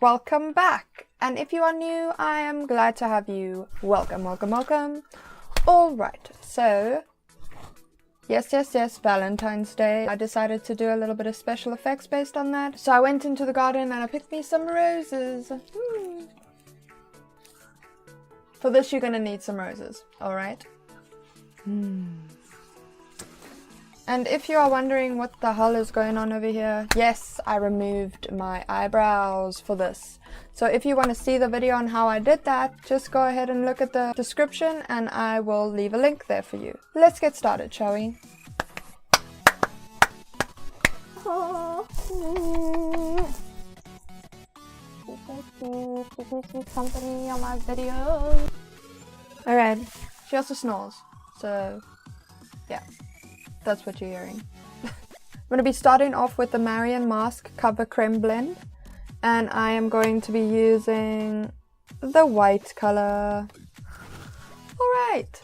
welcome back. And if you are new, I am glad to have you. Welcome, welcome, welcome. Alright, so yes, Valentine's Day. I decided to do a little bit of special effects based on that. So I went into the garden and I picked me some roses. For this, you're gonna need some roses, alright? And if you are wondering what the hell is going on over here, yes, I removed my eyebrows for this. So if you want to see the video on how I did that, just go ahead and look at the description and I will leave a link there for you. Let's get started, shall we? Company on my video. Alright, she also snores, so yeah. That's what you're hearing. I'm going to be starting off with the Marion Mask Cover Creme Blend, and I am going to be using the white color. Alright.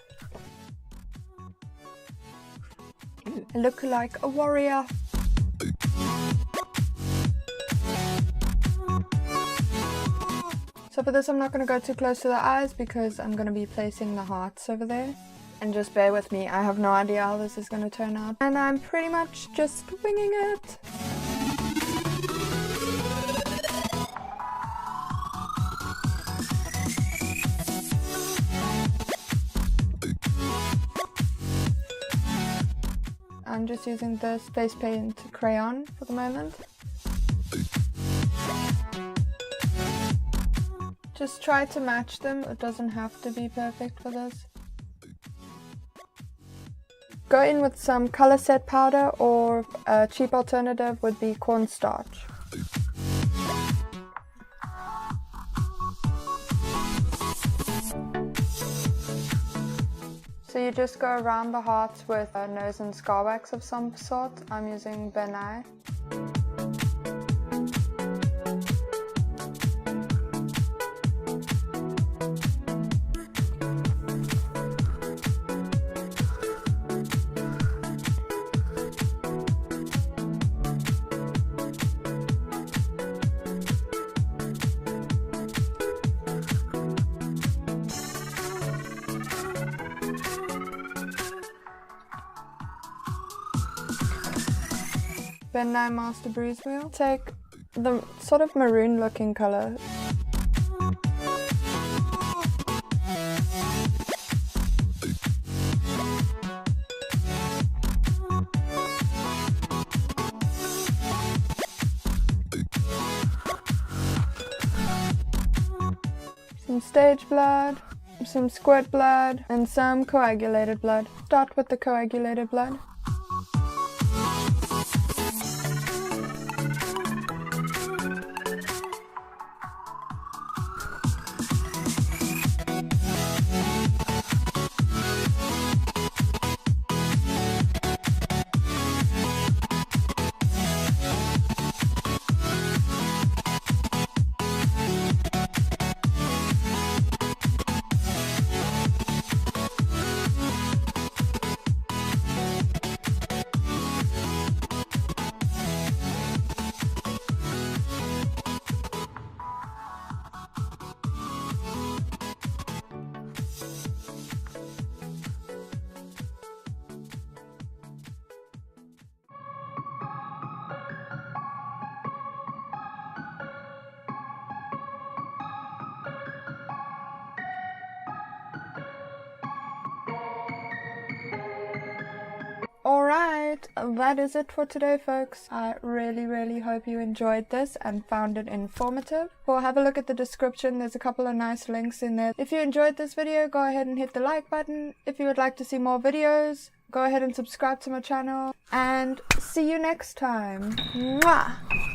I look like a warrior. So for this I'm not going to go too close to the eyes because I'm going to be placing the hearts over there. And just bear with me, I have no idea how this is going to turn out. And I'm pretty much just winging it. I'm just using this face paint crayon for the moment. Just try to match them, it doesn't have to be perfect for this. Go in with some color set powder, or a cheap alternative would be cornstarch. So you just go around the hearts with a nose and scar wax of some sort. I'm using Ben Nye. Ben Nye Master Bruise Wheel. Take the sort of maroon looking color. Some stage blood, some squirt blood, and some coagulated blood. Start with the coagulated blood. Alright, that is it for today, folks. I really hope you enjoyed this and found it informative. Well, have a look at the description, there's a couple of nice links in there. If you enjoyed this video, go ahead and hit the like button. If you would like to see more videos, go ahead and subscribe to my channel. And see you next time. Mwah!